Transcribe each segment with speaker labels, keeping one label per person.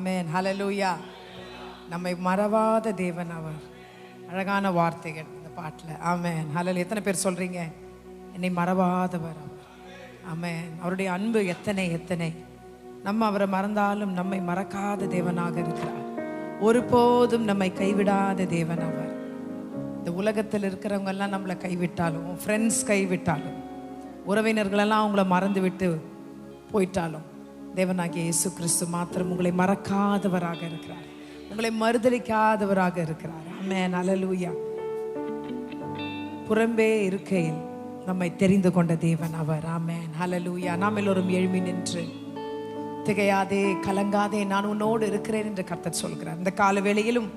Speaker 1: ஆமென். ஹல்லேலூயா. நம்மை மறவாத தேவன் அவர். அழகான வார்த்தைகள் இந்த பாட்டில். ஆமென். ஹல்லேலூயா. எத்தனை பேர் சொல்றீங்க என்னை மறவாதவர் அவர்? ஆமென். அவருடைய அன்பு எத்தனை எத்தனை. நம்ம அவரை மறந்தாலும் நம்மை மறக்காத தேவனாக இருக்கிறார். ஒருபோதும் நம்மை கைவிடாத தேவன் அவர். இந்த உலகத்தில் இருக்கிறவங்க எல்லாம் நம்மளை கைவிட்டாலும், ஃப்ரெண்ட்ஸ் கைவிட்டாலும், உறவினர்களெல்லாம் அவங்கள மறந்து விட்டு போயிட்டாலும், தேவனாகிய இயேசு கிறிஸ்து மாத்திரம் உங்களை மறக்காதவராக இருக்கிறார், உங்களை மறுதலிக்காதவராக இருக்கிறார். ஆமென். ஹல்லேலூயா. புறம்பே இருக்கையில் நம்மை தெரிந்து கொண்ட தேவன் அவர். ஆமென். ஹல்லேலூயா. நாம் எல்லோரும் எழும்பி நின்று, திகையாதே கலங்காதே நான் உன்னோடு இருக்கிறேன் என்று கர்த்தர் சொல்கிறார். இந்த கால வேளையிலும்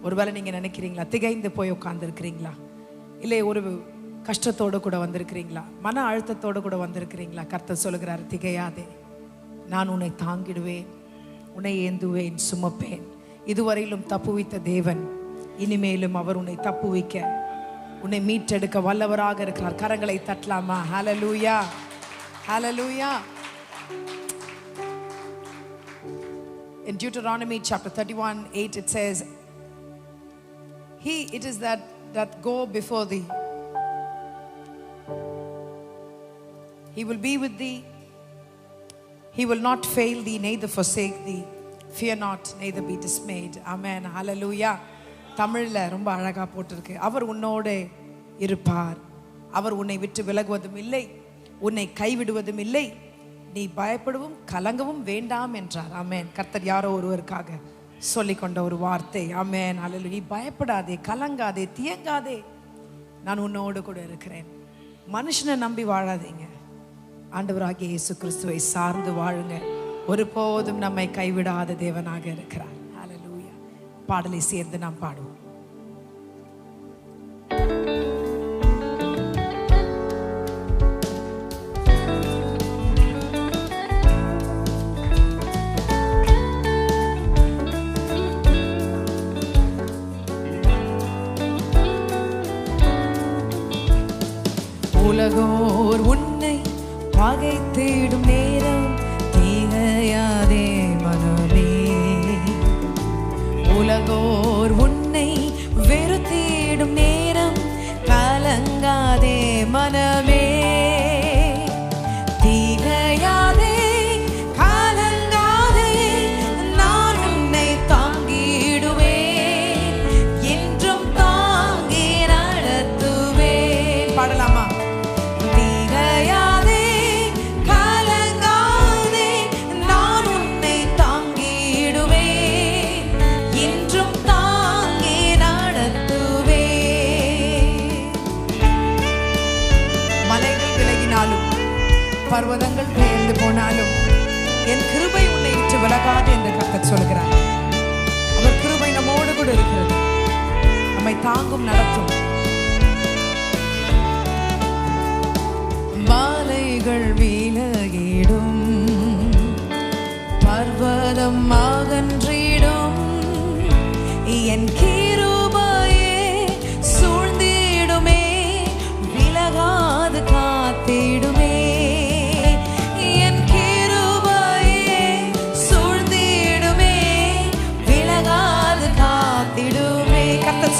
Speaker 1: ஒருவேளை நீங்கள் நினைக்கிறீங்களா, திகைந்து போய் உட்கார்ந்து இருக்கிறீங்களா, இல்லை ஒரு கஷ்டத்தோடு கூட வந்திருக்கிறீங்களா, மன அழுத்தத்தோடு கூட வந்திருக்கிறீங்களா? கர்த்தர் சொல்கிறார், திகையாதே, நான் உன்னை தாங்கிடுவேன், உன்னை ஏந்துவேன், சுமப்பேன். இதுவரையிலும் தப்புவித்த தேவன் இனிமேலும் அவர் உன்னை தப்புவிக்க, உன்னை மீட்டெடுக்க வல்லவராக இருக்கிறார். கரங்களை தட்டலாமா? ஹல்லேலூயா, ஹல்லேலூயா. In Deuteronomy chapter 31:8 it says, it is that go before thee. He will be with thee. He will not fail thee, neither forsake thee. Fear not, neither be dismayed. Amen. Hallelujah. தமிழ்ல ரொம்ப அழகா போட்டிருக்கு. அவர் உன்னோடு இருப்பார், அவர் உன்னை விட்டு விலகுவதும் இல்லை, உன்னை கைவிடுவதும் இல்லை, நீ பயப்படவும் கலங்கவும் வேண்டாம் என்றார். ஆமென். கர்த்தர் யாரோ ஒருவருக்காக சொல்லிக்கொண்ட ஒரு வார்த்தை. ஆமென். ஹல்லேலூயா. நீ பயப்படாதே, கலங்காதே, தியங்காதே, நான் உன்னோடு கூட இருக்கிறேன். மனுஷனை நம்பி வாழாதீங்க, ஆண்டவராகிய இயேசு கிறிஸ்துவை சார்ந்து வாழுங்க. ஒருபோதும் நம்மை கைவிடாத தேவனாக இருக்கிறார். ஹல்லேலூயா. பாடலை சேர்ந்து நாம் பாடுவோம். உலகோர் உன்னை பகைத்திடும் நேரம் திகையாதே மனமே, உலகோர் உன்னை வெறுத்திடும் நேரம் கலங்காதே மனமே, திகையாதே கலங்காதே, நான் உன்னை தாங்கிடுவேன், என்றும் தாங்கி நடத்துவேன். பாடலாமா? பர்வதங்கள் பெயர்ந்து போனாலும் என் கிருபை உன்னை விட்டு விலகாது என்று கர்த்தர் சொல்கிறார். அவர் கிருபை நம்மோடு கூட இருக்கிறது, நம்மை தாங்கும், நடத்தும். மலைகள் விலகிடும், பர்வதம் அகன்றிடும், என் கிருபையே சூழ்ந்திடுமே, விலகாது காத்திடுமே,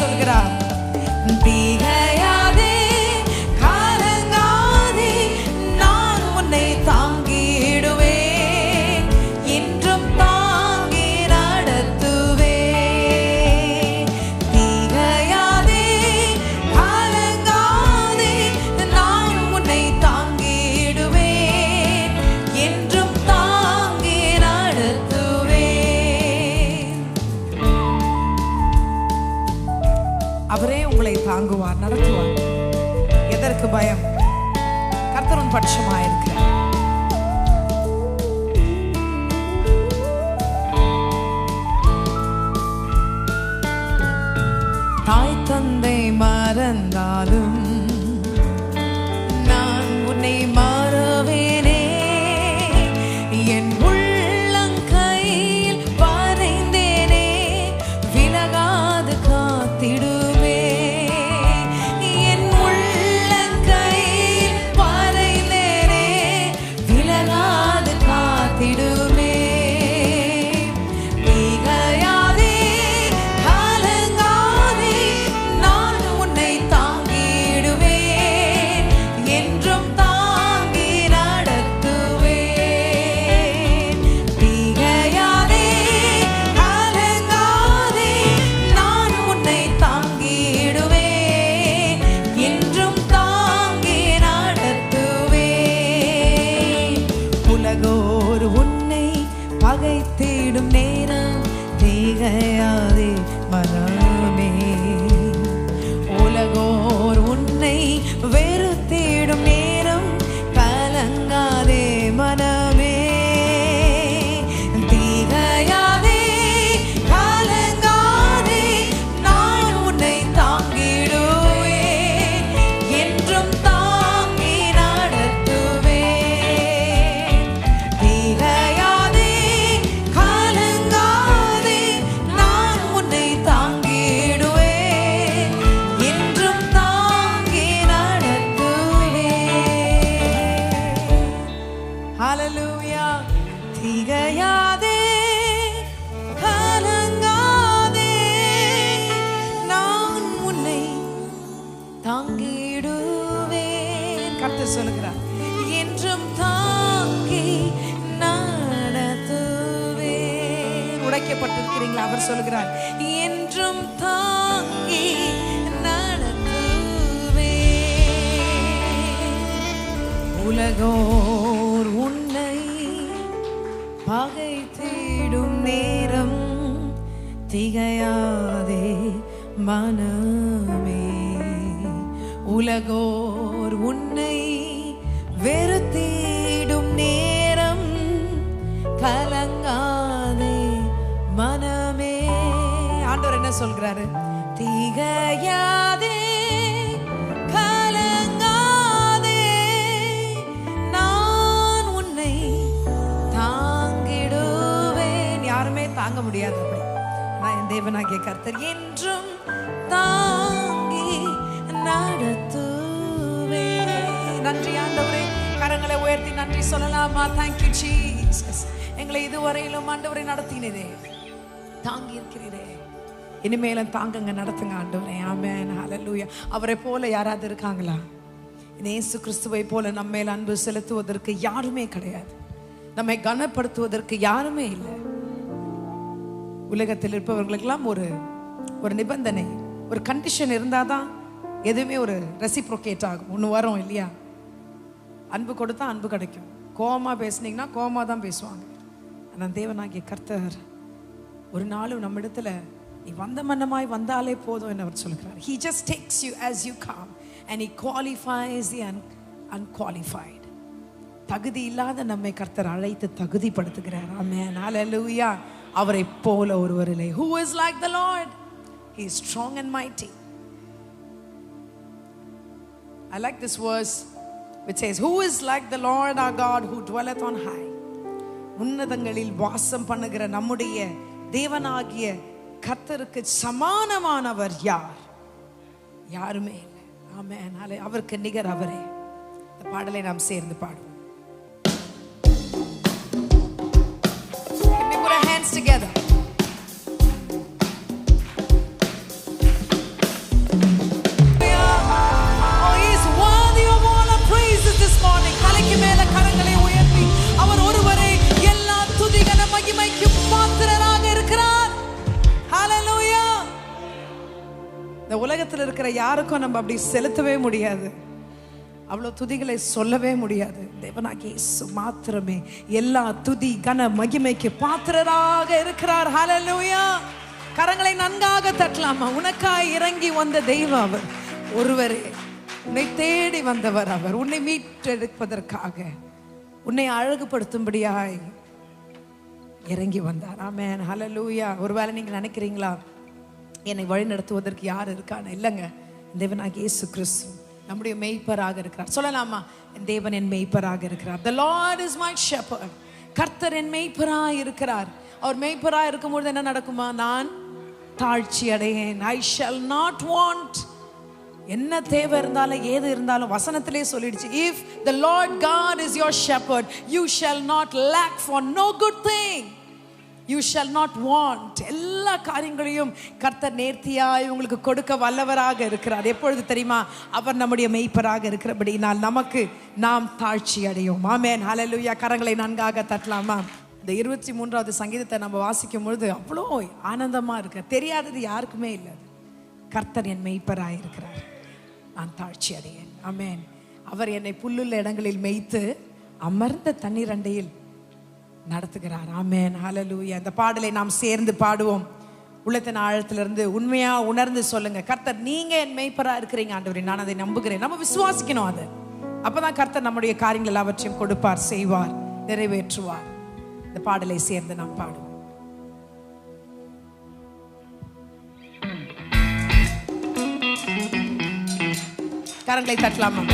Speaker 1: சொல்கிறார். திகையாதே கலங்காதே, நான் உன்னை தாங்கிடுவேன், என்றும் தாங்கி நடத்துவேன். திகையாதே கலங்காதே, நான் உன்னை தாங்கிடுவேன், என்றும் தாங்கி நடத்துவேன். அவரே உங்களை தாங்குவார், நடத்துவார். எதற்கு பயம்? கர்த்தர் உன் பட்சமாயிருக்கிறார். தாய் தந்தை மறந்தாலும் நான் உன்னை மறவேனே, என் உள்ளங்கையில் வரைந்தேனே, விலகாது காத்திடு. திடுமே திகையாதே மனமே, உலகோர் உன்னை வெறுத்திடும் நேரம் கலங்காதே மனமே, திகையாதே கலங்காதே, நான் உன்னை தாங்கிடுவேன், என்றும் தாங்கி நடத்துவேன். திகையாதே கலங்காதே, நான் உன்னை தாங்கிடுவேன், என்றும் தாங்கி நடத்துவேன். ஹல்லேலூயா. திகையாதே கலங்காதே, நான் உன்னை தாங்கிடுவேன். கர்த்தர் சொல்லுகிறார், என்றும் தாங்கி நடத்துவேன். உடைக்கப்பட்டிருக்கிறீங்களா? அவர் சொல்லுகிறார், என்றும் தாங்கி நடத்துவேன். உலகோர் உன்னை பகைத்திடும் நேரம் திகையாதே மனமே, உலகோர் உன்னை வெறுத்திடும் நேரம் கலங்காதே மனமே. ஆண்டவர் என்ன சொல்கிறாரு? திகையாதே கலங்காதே, நான் உன்னை தாங்கிடுவேன். யாருமே தாங்க முடியாது அப்படி. நான் என் தேவனாகிய கர்த்தர் என்றும் தாங்கி நடத்துவேன். நன்றி ஆண்டவரே. கரங்களை உயர்த்தி நன்றி சொல்லலாமா? Thank you Jesus. எங்களை இதுவரையிலும் ஆண்டவரை நடத்தினதே, தாங்கி இருக்கிறீரே, இனிமேலும் தாங்குங்க, நடத்துங்க ஆண்டவரே. ஆமென். ஹல்லேலூயா. அவரை போல யாராவது இருக்காங்களா? இயேசு கிறிஸ்துவை போல நம்ம மேல் அன்பு செலுத்துவதற்கு யாருமே கிடையாது. நம்மை கனப்படுத்துவதற்கு யாருமே இல்லை. உலகத்தில் இருப்பவர்களுக்கெல்லாம் ஒரு நிபந்தனை, ஒரு கண்டிஷன் இருந்தாதான் எதுவுமே ஒரு ரெசிப்ரோகேட் ஆகும். ஒன்று வரும் இல்லையா? அன்பு கொடுத்தா அன்பு கிடைக்கும். கோபமாக பேசுனீங்கன்னா கோபமாக தான் பேசுவாங்க. ஆனால் தேவனாகிய கர்த்தர் ஒரு நாளும் நம்ம இடத்துல நீ வந்த மன்னமாய் வந்தாலே போதும் என்று அவர் சொல்கிறார். He just takes you as you come and he qualifies the unqualified. தகுதி இல்லாத நம்மை கர்த்தர் அழைத்து தகுதிப்படுத்துகிறார். ஆமென். ஹல்லேலூயா. அவரை போல ஒருவர் இல்லை. Who is like the Lord? He is strong and mighty. I like this verse which says, who is like the Lord our God who dwelleth on high? உன்னதங்களில் வாசம் பண்ணுகிற நம்முடைய தேவனாகிய கர்த்தருக்கு சமானமானவர் யார்? யாருமே இல்லை. ஆமென். அவருக்கு நிகர் அவரே. இந்த பாடலை நாம் சேர்ந்து பாடுவோம். Can we put our hands together? Oh, he is worthy of all our praises this morning. தலைக்கு மேல கரங்களை உயர்த்தி அவர் ஒருவரே எல்லா துதிகன மகிமைக்கு பாத்திரராக இருக்கிறார். ஹல்லேலூயா. இந்த உலகத்தில் இருக்கிற யாருக்கும் நம்ம அப்படி செலுத்தவே முடியாது. அவ்வளோ துதிகளை சொல்லவே முடியாது. தேவனாகிய இயேசு மாத்திரமே எல்லா துதி கன மகிமைக்கு பாத்திரராக இருக்கிறார். ஹல்லேலூயா. கரங்களை நன்காக தட்டலாமா? உனக்காய் இறங்கி வந்த தெய்வம் அவர் ஒருவரே. உன்னை தேடி வந்தவர் அவர். உன்னை மீட்டெடுப்பதற்காக, உன்னை அழகுபடுத்தும்படியாய் இறங்கி வந்தார். ஆமென். ஹல்லேலூயா. ஒருவேளை நீங்க நினைக்கிறீங்களா, என்னை வழி நடத்துவதற்கு யார் இருக்கான்னு? இல்லைங்க, தேவனாகிய இயேசு கிறிஸ்து நம்முடைய மேய்ப்பராக இருக்கிறார். சொல்லலாமா? என் தேவன் என் மேய்ப்பராக இருக்கிறார். The Lord is my shepherd. கர்த்தர் என் மேய்ப்பராக இருக்கிறார். அவர் மேய்ப்பராக இருக்கும்போது என்ன நடக்குமா? நான் தாழ்ச்சி அடையேன். I shall not want. என்ன தேவை இருந்தாலும் ஏது இருந்தாலும் வசனத்திலே சொல்லிடுச்சு. If the Lord God is your shepherd, you shall not lack for no good thing. You shall not want. எல்லா காரியங்களையும் கர்த்தர் நேர்த்தியாய் உங்களுக்கு கொடுக்க வல்லவராக இருக்கிறார். எப்பொழுது தெரியுமா? அவர் நம்முடைய மேய்ப்பராக இருக்கிறபடினால் நமக்கு நாம் தாழ்ச்சி அடையும். ஆமென். ஹல்லேலூயா. கரங்களை நன்காக தட்டலாமா? இந்த 23வது சங்கீதத்தை நம்ம வாசிக்கும் பொழுது அவ்வளோ ஆனந்தமா இருக்கு. தெரியாதது யாருக்குமே இல்லை. கர்த்தர் என் மேய்ப்பராக இருக்கிறார், நான் தாழ்ச்சி அடையேன். ஆமென். அவர் என்னை புல்லுள்ள இடங்களில் மேய்த்து அமர்ந்த தண்ணீர் அண்டையில் நடத்துகிறார். ஆமென். ஹல்லேலூயா. இந்த பாடலை நாம் சேர்ந்து பாடுவோம். உள்ளத்தின் ஆழத்திலிருந்து உண்மையா உணர்ந்து சொல்லுங்க, கர்த்தர் நீங்க என் மேய்ப்பரா இருக்கிறீங்க ஆண்டவரே, நான் அதை நம்புகிறேன். நம்ம விசுவாசிக்கணும் அது. அப்பதான் கர்த்தர் நம்முடைய காரியங்கள் எல்லாவற்றையும் கொடுப்பார், செய்வார், நிறைவேற்றுவார். இந்த பாடலை சேர்ந்து நாம் பாடுவோம். கரங்களை தட்டலாமா?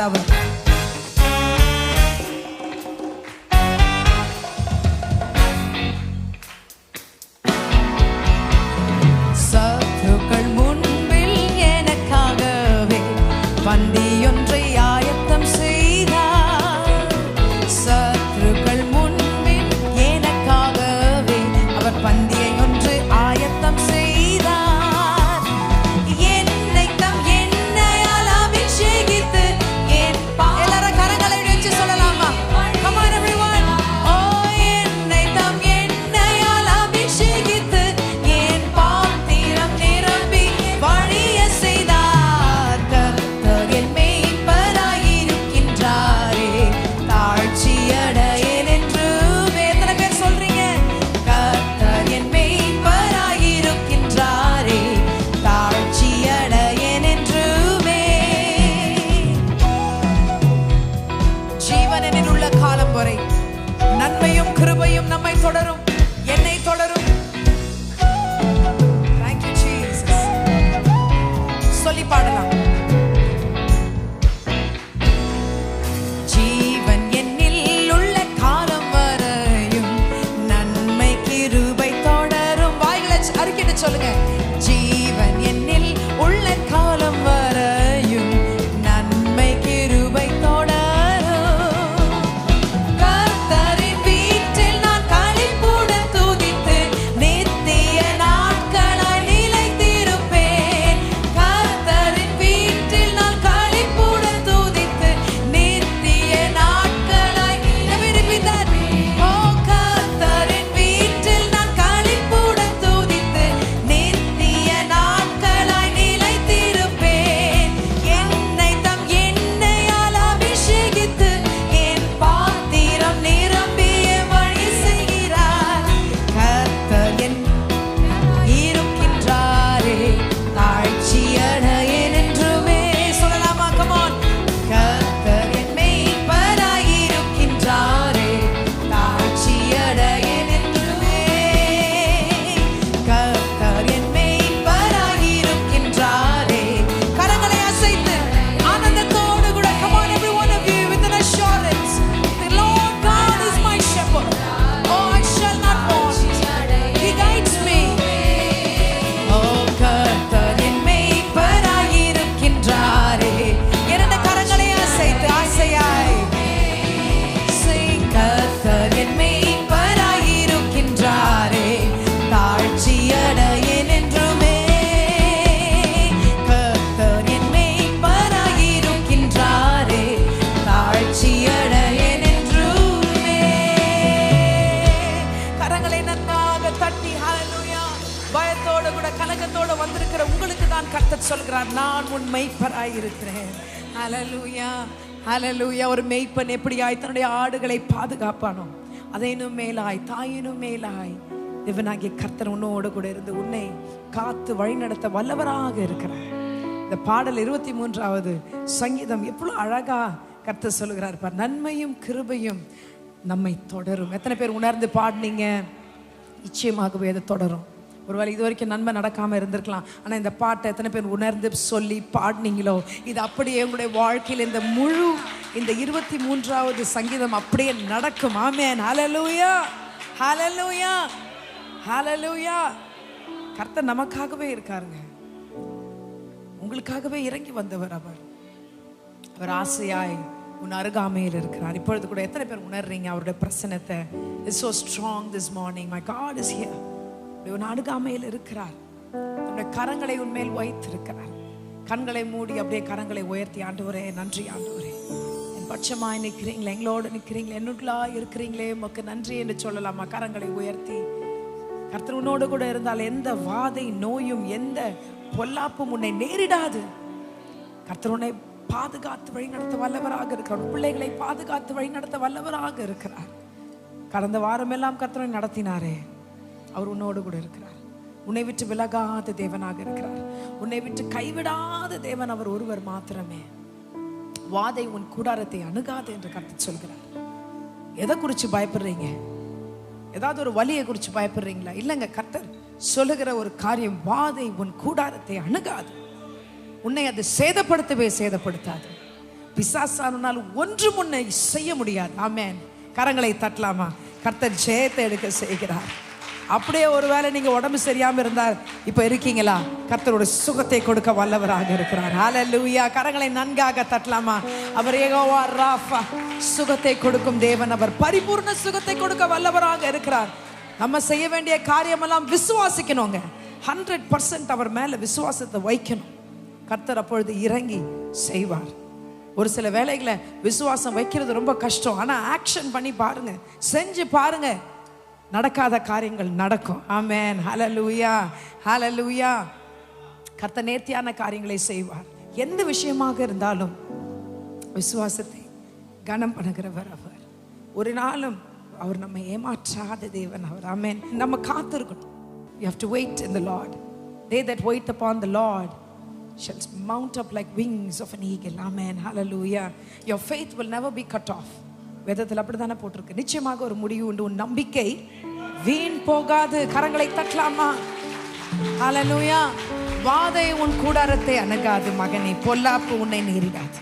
Speaker 1: அவர். சத்துக்கள் முன்பில் எனக்காகவே பந்தியொன்றை ஆயத்தம் செய்தார். சத்துக்கள் முன்பில் எனக்காகவே அவர் பந்தியை ஒன்று ஆயத்தம் செய்தார். நன்மையும் கிருபையும் நம்மை தொடரும், என்னை தொடரும். Thank you Jesus. சொல்லி பாடலாம். சொல்லுங்க. ஜீவன் என்னில் உள்ள காலம் வரையும் நன்மை கிருபை தொடரும். கர்த்தரின் வீட்டில் நான் களிப்புடன் துதித்து நித்திய நாட்களாய் நிலைத்திருப்பேன். கர்த்தரின் வீட்டில் நான் களிப்புடன் துதித்து நித்திய நாட்களாய் நிலைத்திருப்பேன். ஓ கர்த்தரின் வீட்டில் நான் களிப்புடன் துதித்து நித்திய நாட்களாய் நிலைத்திருப்பேன். என்னை தம் எண்ணெயால் அபிஷேகித்து என் பாத்திரம் நிரம்பிய வழி செய்கிறார். கர்த்தர் என் இருக்கின்றாரே தாழ்ச்சியடையேன் என்றுமே. சொல்லலாமா? Come on. கர்த்தர் என் மேய்ப்பராய் இருக்கின்றாரே தாழ்ச்சியடையேன் என்றுமே. கர்த்தர் என் மேய்ப்பராய் இருக்கின்றாரே. கரங்களை அசைத்து ஆனந்தத்தோடு கூட come on every one of you with an assurance. The Lord God is my shepherd. Oh, I shall not want. He guides me. Oh, கர்த்தர் என் மேய்ப்பராய் இருக்கின்றாரே. இரண்டு கரங்களை அசைத்து ஆசையாய் sing. கர்த்தர் என் மேய்ப்பராய் இருக்கின்றாரே தாழ்ச்சியடையேன் என்றுமே. கர்த்தர் என் மேய்ப்பராய் இருக்கின்றாரே தாழ்ச்சியடையேன் என்றுமே. கரங்களை நன்றாக தட்டி ஹalleluya. பயத்தோட கூட கலக்கத்தோட வந்திருக்கிற உங்களுக்கு தான் கர்த்தர் சொல்கிறார், நான் உன் மேய்ப்பராய் இருக்கிறேன். ஹalleluya, ஹalleluya. ஒரு மேய்ப்பன் எப்படியாய் தன்னுடைய ஆடுகளை பாதுகாப்பானோ அதேனும் மேலாய் தாயினும் மேலாய் தேவனாகிய கர்த்தர் உன்னோடு கூட இருந்து உன்னை காத்து வழிநடத்த வல்லவராக இருக்கிறார். இந்த பாடல் 23வது சங்கீதம் எவ்வளவு அழகா கர்த்தர் சொல்லுகிறார் பார். நன்மையும் கிருபையும் நம்மை தொடரும். எத்தனை பேர் உணர்ந்து பாடினீங்க? நிச்சயமாகவே அது தொடரும். ஒருவேளை இது வரைக்கும் நன்மை நடக்காம இருந்திருக்கலாம், ஆனா இந்த பாட்டை எத்தனை பேர் உணர்ந்து சொல்லி பாடினீங்களோ இது அப்படியே உங்களுடைய வாழ்க்கையில் இந்த முழு இந்த 23வது சங்கீதம் அப்படியே நடக்கும். ஆமென். ஹalleluya, ஹalleluya, ஹalleluya. கர்த்தர் நமக்காகவே இருக்காருங்க. உங்களுக்காகவே இறங்கி வந்தவர் அவர். அவர் ஆசையாய் உன் அருகாமையில் இருக்கிறார். இப்பொழுது கூட எத்தனை பேர் உணர்றீங்க அவருடைய பிரசன்னத்தை? It's so strong this morning. My God is here. உன் அருகாமையில் இருக்கிறார். உன்னுடைய கரங்களை உன்மேல் வைத்திருக்கிறார். கண்களை மூடி அப்படியே கரங்களை உயர்த்தி, ஆண்டவரே நன்றி ஆண்டவரே, என் பட்சமாய் நிற்கிறீங்களே, எங்களோடு நிற்கிறீங்களே, என்னுள்ளா இருக்கிறீங்களே, உமக்கு நன்றி என்று சொல்லலாமா? கரங்களை உயர்த்தி. கர்த்தர் உன்னோடு கூட இருந்தால் எந்த வாதை நோயும் எந்த பொல்லாப்பும் உன்னை நேரிடாது. கர்த்தர் உன்னை பாதுகாத்து வழி நடத்த வல்லவராக இருக்கிறார். பிள்ளைகளை பாதுகாத்து வழி நடத்த வல்லவராக இருக்கிறார். கடந்த வாரம் எல்லாம் கர்த்தரை நடத்தினாரே, அவர் உன்னோடு கூட இருக்கிறார். உன்னை விட்டு விலகாத தேவனாக இருக்கிறார். உன்னை விட்டு கைவிடாத தேவன் அவர் ஒருவர் மாத்திரமே. வாதை உன் கூடாரத்தை அணுகாது என்று கர்த்தர் சொல்கிறார். எதை குறித்து பயப்படுறீங்க? ஏதாவது ஒரு வலியை குறித்து பயப்படுறீங்களா? இல்லைங்க, கர்த்தர் சொல்லுகிற ஒரு காரியம், வாதை உன் கூடாரத்தை அணுகாது. உன்னை அது சேதப்படுத்தவே சேதப்படுத்தாது. பிசாசானால் ஒன்றும் உன்னை செய்ய முடியாது. ஆமென். கரங்களை தட்டலாமா? கர்த்தர் ஜெயத்தை எடுக்க செய்கிறார். அப்படியே ஒருவேளை நீங்க உடம்பு சரியாம இருந்தால் இப்ப இருக்கீங்களா? கர்த்தரோட சுகத்தை கொடுக்க வல்லவராக இருக்கிறார். ஹalleluya. கரங்களை நன்காக தட்டலாமா? அவர் யெகோவா ராஃபா, சுகத்தை கொடுக்கும் தேவன். அவர் பரிபூர்ண சுகத்தை கொடுக்க வல்லவராக இருக்கிறார். நம்ம செய்ய வேண்டிய காரியமெல்லாம் விசுவாசிக்கணுங்க. 100% அவர் மேல விசுவாசத்தை வைக்கணும். கர்த்தர் அப்பொழுது இறங்கி செய்வார். ஒரு சில வேலைகளை விசுவாசம் வைக்கிறது ரொம்ப கஷ்டம். ஆனா ஆக்ஷன் பண்ணி பாருங்க, செஞ்சு பாருங்க, நடக்காத காரியங்கள் நடக்கும். ஆமென். ஹalleluya, ஹalleluya. கர்த்தர் நேர்த்தியான காரியங்களை செய்வார். எந்த விஷயமாக இருந்தாலும் விசுவாசத்தை கனம் பண்ணுகிறவர் அவர். ஒரு நாளும் அவர் நம்மை ஏமாற்றாத தேவன் அவர். ஆமென். நம்ம காத்திருக்கணும். You have to wait in the Lord. They that wait upon the Lord shall mount up like wings of an eagle. Amen. Hallelujah. Your faith will never be cut off. வேதத்தில் அப்படிதானே போட்டிருக்கு. நிச்சயமாக ஒரு முடிவு உண்டு. உன் நம்பிக்கை வீண் போகாது. கரங்களை தட்டலாமா? ஹalleluya. வாதை உன் கூடாரத்தை அணுகாது மகனே, பொல்லாப்பு உன்னை நேரிடாது.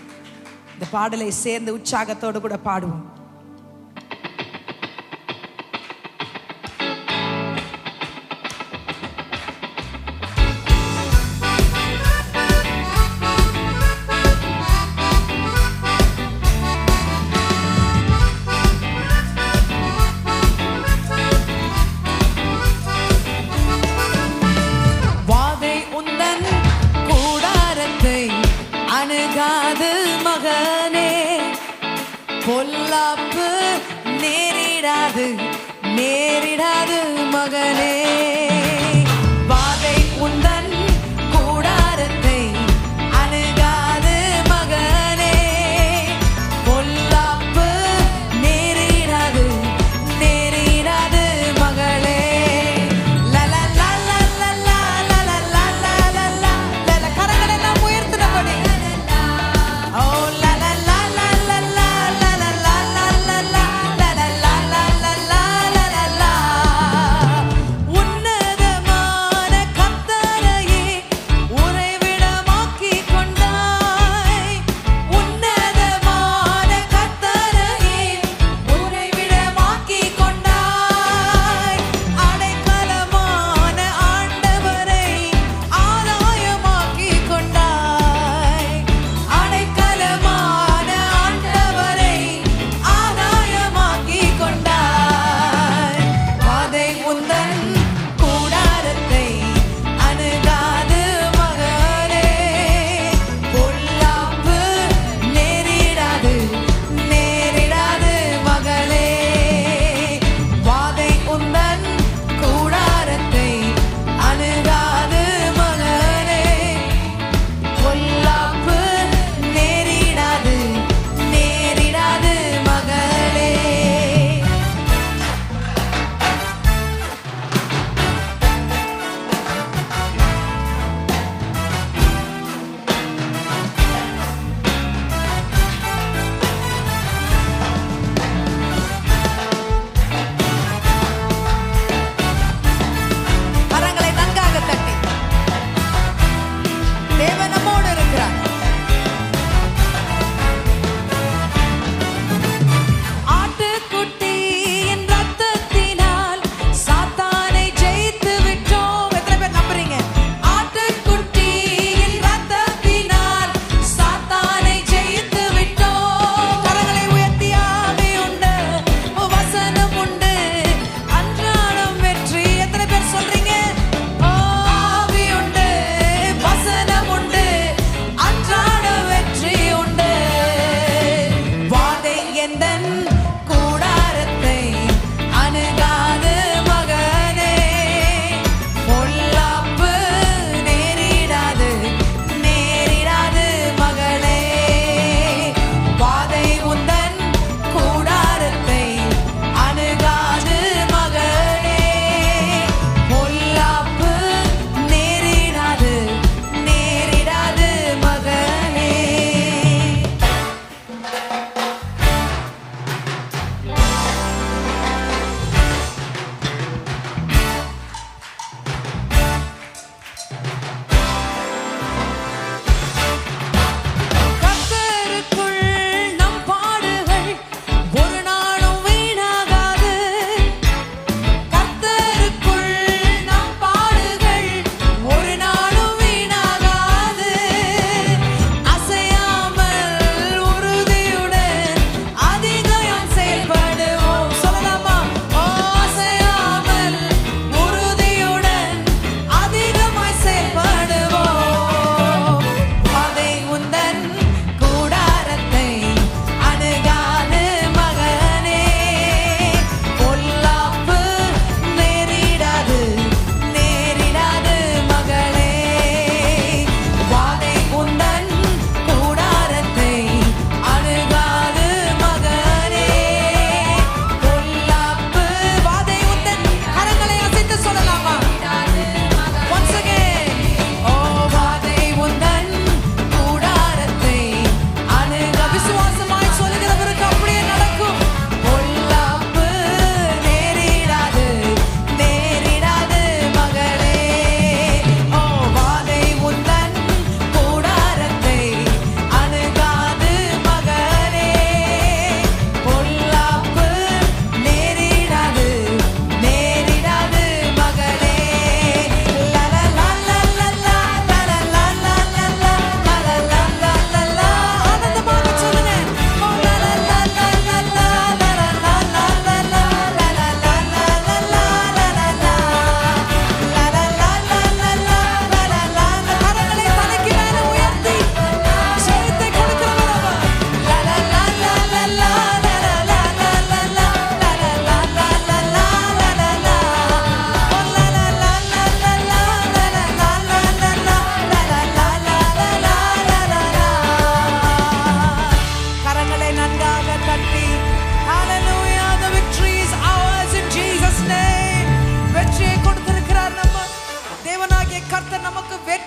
Speaker 1: இந்த பாடலை சேர்ந்து உற்சாகத்தோடு கூட பாடுவோம். பொல்லாப்பு நேரிடாது நேரிடாது மகனே. வாதை உந்தன் கூடாரத்தை அணுகாது மகனே. பொல்லாப்பு நேரிடாது நேரிடாது மகளே. லல லல லல லல லல லல லல கரங்களெல்லாம் உயர்த்தினபடி ஓ லல லல லல லல லல லல லல லல லல லல. உன்னத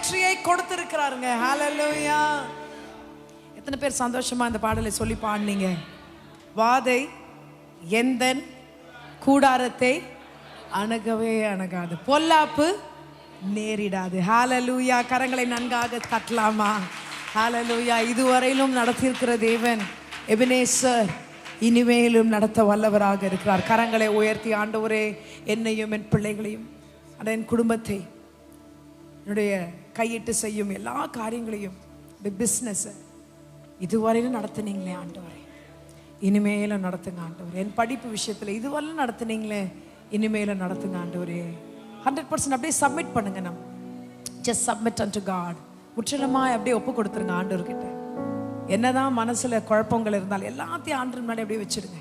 Speaker 1: வெற்றியை கொடுத்திருக்கிறாருங்க. ஹalleluya. எத்தனை பேர் சந்தோஷமா இந்த பாடலை சொல்லி பாடுனீங்க? வாதை எந்தன் கூடாரத்தை அணுகவே அணுகாது, பொல்லாப்பு நேரிடாது. ஹalleluya. கரங்களை நன்காக தட்டலாமா? ஹalleluya. இதுவரையிலும் நடத்தியிருக்கிற தேவன் எபனேசர் இனிமேலும் நடத்த வல்லவராக இருக்கிறார். கரங்களை உயர்த்தி, ஆண்டவரே என்னையும் என் பிள்ளைகளையும் என் குடும்பத்தை என்னுடைய கையிட்டு செய்யும் எல்லா காரியங்களையும், பிஸ்னஸ் இதுவரையிலும் நடத்துனீங்களே ஆண்டவரே, இனிமேலும் நடத்துங்க ஆண்டவரே. என் படிப்பு விஷயத்தில் இதுவரையிலும் நடத்துனீங்களே, இனிமேலும் நடத்துங்க ஆண்டவரே. 100% அப்படியே சப்மிட் பண்ணுங்க. நம்ம ஜஸ்ட் சப்மிட் அன்டு காட். முற்றிலுமாய் அப்படியே ஒப்பு கொடுத்துருங்க ஆண்டவர்கிட்ட. என்னதான் மனசுல குழப்பங்கள் இருந்தாலும் எல்லாத்தையும் ஆண்டவர் முன்னாடி அப்படியே வச்சிடுங்க.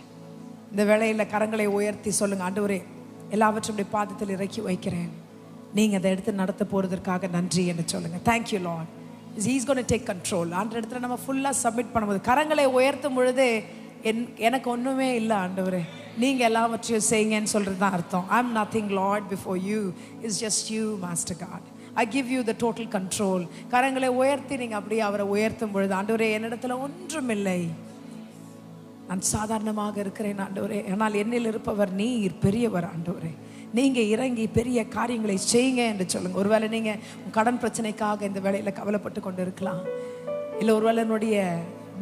Speaker 1: இந்த வேளையில கரங்களை உயர்த்தி சொல்லுங்க, ஆண்டவரே எல்லாவற்றும் அப்படியே பாதத்தில் இறக்கி வைக்கிறேன், நீங்க அதை எடுத்து நடத்த போறதற்காக நன்றி என்று சொல்லுங்க. Thank you Lord, he's gonna take control. அந்த இடத்துல நம்ம ஃபுல்லா சப்மிட் பண்ணும்போது கரங்களை உயர்த்தும் பொழுது எனக்கு ஒண்ணுமே இல்லை ஆண்டவரே, நீங்க எல்லாவற்றையும் செய்யுங்கன்னு சொல்றது தான் அர்த்தம். I am nothing Lord before you, it's just you master God, I give you the total control. கரங்களை உயர்த்தி நீங்க அப்படியே அவரை உயர்த்தும் பொழுது, ஆண்டவரே என்னிடத்துல ஒன்றுமில்லை, நான் சாதாரணமாக இருக்கிறேன் ஆண்டவரே, ஆனால் என்னில் இருப்பவர் நீர் பெரியவர் ஆண்டவரே, நீங்க இறங்கி பெரிய காரியங்களை செய்யுங்க என்று சொல்லுங்க. ஒருவேளை நீங்க கடன் பிரச்சனைக்காக இந்த வேலையில கவலைப்பட்டு கொண்டு இருக்கலாம். இல்லை ஒருவேளை என்னுடைய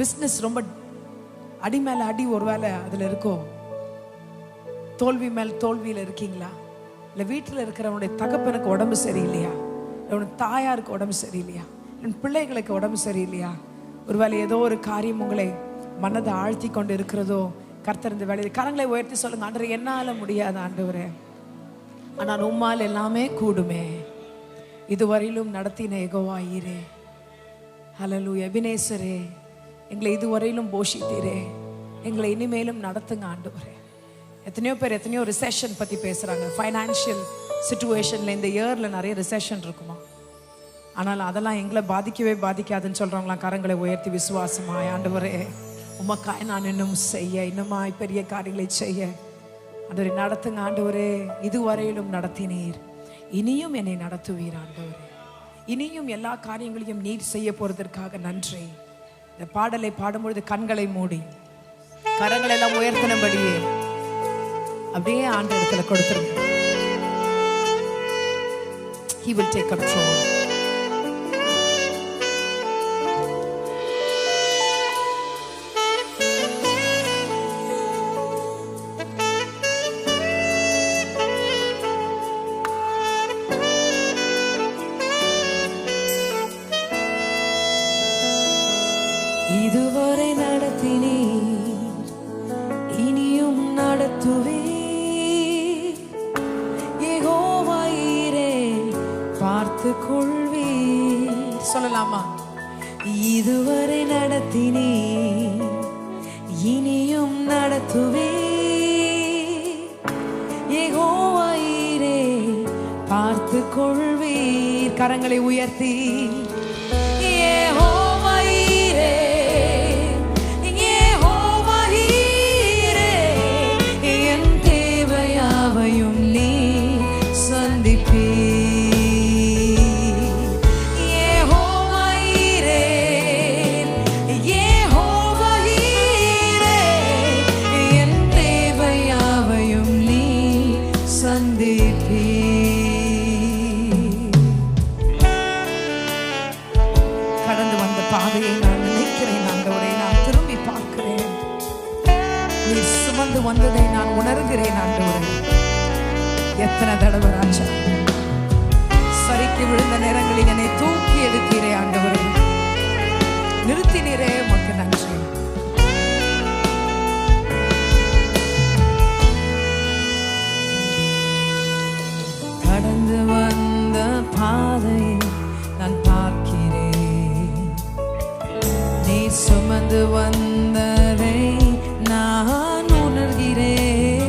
Speaker 1: பிஸ்னஸ் ரொம்ப அடி மேல அடி ஒருவேளை அதுல இருக்கோ, தோல்வி மேல் தோல்வியில் இருக்கீங்களா? இல்லை வீட்டில் இருக்கிறவனுடைய தகப்பனுக்கு உடம்பு சரியில்லையா? இல்லை தாயாருக்கு உடம்பு சரியில்லையா? என் பிள்ளைகளுக்கு உடம்பு சரியில்லையா? ஒருவேளை ஏதோ ஒரு காரியம் உங்களை மனதை ஆழ்த்தி கொண்டு இருக்கிறதோ, கர்த்தர் இந்த வேலையில் கரங்களை உயர்த்தி சொல்லுங்க, ஆண்டவரே என்னால முடியாது ஆண்டவரே, ஆனால் உம்மால் எல்லாமே கூடுமே, இதுவரையிலும் நடத்தின யெகோவா ஈரே. ஹல்லேலூயா. எபினேசரே, எங்களை இதுவரையிலும் போஷித்தீரே, எங்களை இனிமேலும் நடத்துங்க ஆண்டவரே. எத்தனையோ பேர் எத்தனையோ ரிசெஷன் பற்றி பேசுகிறாங்க. ஃபைனான்ஷியல் சிச்சுவேஷனில் இந்த இயரில் நிறைய ரிசெஷன் இருக்குமா, ஆனால் அதெல்லாம் எங்களை பாதிக்கவே பாதிக்காதுன்னு சொல்கிறவங்களாம் கரங்களை உயர்த்தி விசுவாசமாய், ஆண்டவரே உமக்காய் நான் இன்னும் செய்ய, இன்னுமாய் பெரிய காரியங்களை செய்ய ஆண்டவரே நடத்துங்க ஆண்டவரே. இதுவரையிலும் நடத்தினீர், இனியும் என்னை நடத்துவீர் ஆண்டவரே, இனியும் எல்லா காரியங்களையும் நீர் செய்ய போகிறதற்காக நன்றி. இந்த பாடலை பாடும்பொழுது கண்களை மூடி கரங்களை எல்லாம் உயர்த்தினபடியே அப்படியே ஆண்டு இடத்துல கொடுத்துருங்க. He will take control. இதுவரை நடத்தினீர், இனியும் நடத்துவே, பார்த்து கொள்வீர். சொல்லலாமா? இதுவரை நடத்தினீர், இனியும் நடத்துவே, யெகோவா ஈரே பார்த்து கொள்வீர். கரங்களை உயர்த்தி யெகோவா ஈரே, யெகோவா ஈரே, என் தேவையாவையும் நீ சந்திப்பீர். கடந்து வந்த பாதையை நான் நினைக்கிறேன் ஆண்டவரே, நான் திரும்பி பார்க்கிறேன், நீ சுமந்து வந்ததை நான் உணர்கிறேன் ஆண்டவரே. எத்தனை தடவை ராஜா சரிக்கு விழுந்த நேரங்களில் என்னை தூக்கி எடுத்தீரே ஆண்டவரே, நிறுத்தினீரே, உமக்கு நன்றி. கடந்து வந்த பாதையை நான் பார்க்கிறேன், நீ சுமந்து வந்ததை நான் உணர்கிறேன்.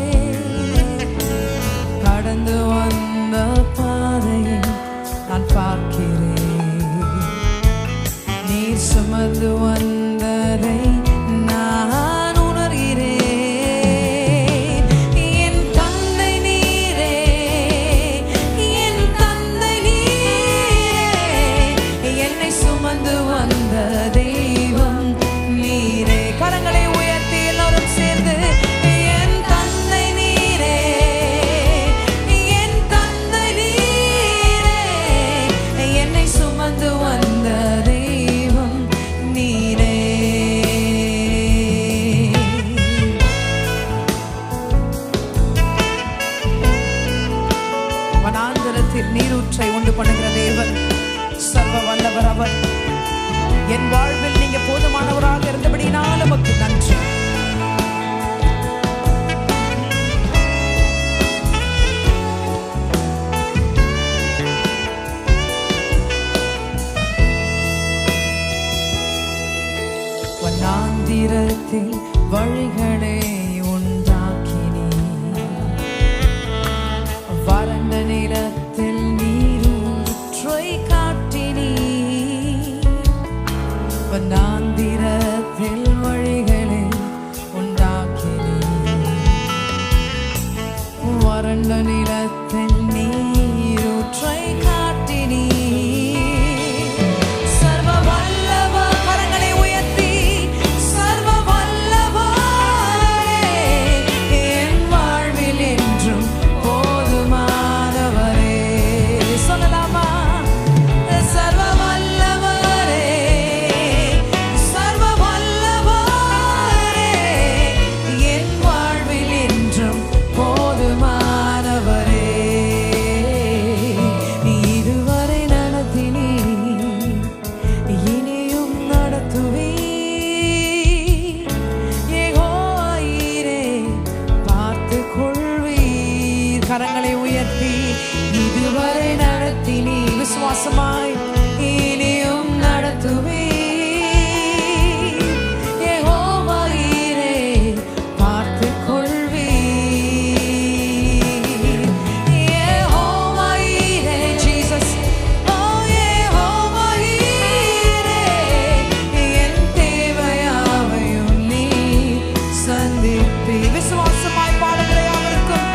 Speaker 1: கடந்து வந்த பாதையை நான் பார்க்கிறேன், நீ சுமந்து வந்ததை வனாந்திரத்தில் வழிகளை உண்டாக்கினீர். வறண்ட நிலத்தில் நீரூற்றை காட்டினீர். வனாந்திரத்தில் வழிகளை உண்டாக்கினீர். வறண்ட நிலத்தில் நீரூற்றை காட்டினீர். கரங்களை உயர்த்தி இதுவரை நடத்தினீ விசுவாசமாய் இனியும் நடத்துவே. யெகோவா ஈரே பார்த்து கொள்வே. யெகோவா ஈரே ஜீசஸ். ஓ யெகோவா ஈரே என் தேவையாவையும் நீ சந்திப்பே. விசுவாசமாய் பாடுகிற அவருக்கும்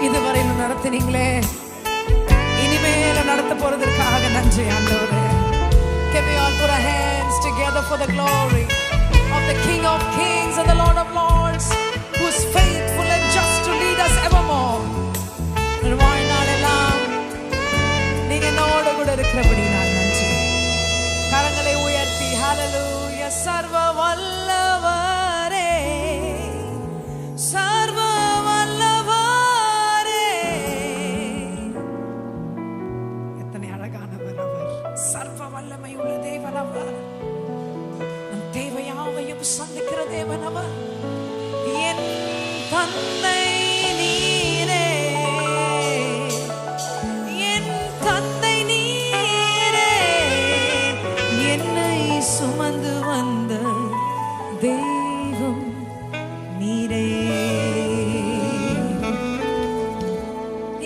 Speaker 1: இதுவரை நடத்தினீங்களே, இனிமேல நடத்த போறதற்காக நன்றி ஆண்டவரே. Can we all put our hands together for the glory of the King of Kings and the Lord of Lords, who is faithful and just to lead us evermore. வாழ்நாளெல்லாம் நீங்க என்னோட கூட இருக்கிறபடி நான் நன்றி. கரங்களை உயர்த்தி ஹalleluya. சர்வ வல்லவரே, சர்வ வல்லவரே. எத்தனை அழகானவர் அவர். சர்வ வல்லமை உள்ள தேவன் அவர். நம் தேவையாவையும் சந்திக்கிற தேவன் அவர். என் தந்தை நீரே, என் தந்தை நீரே, என்னை சுமந்து வந்த தெய்வம் நீரே.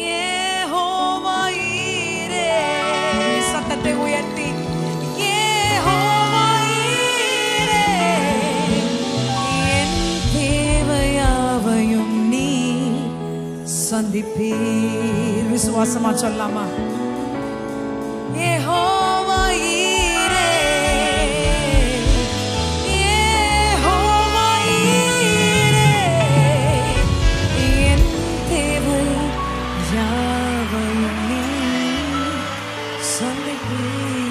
Speaker 1: யெகோவா ஈரே, சத்தத்தை உயர்த்தி யெகோவா ஈரே, என் தேவையாவையும் நீ சந்திப்பீர். விசுவாசமா சொல்லாமா? யெகோவா ஈரே, யெகோவா ஈரே, என் தேவை யாவையும் நீ சந்திப்பீர்.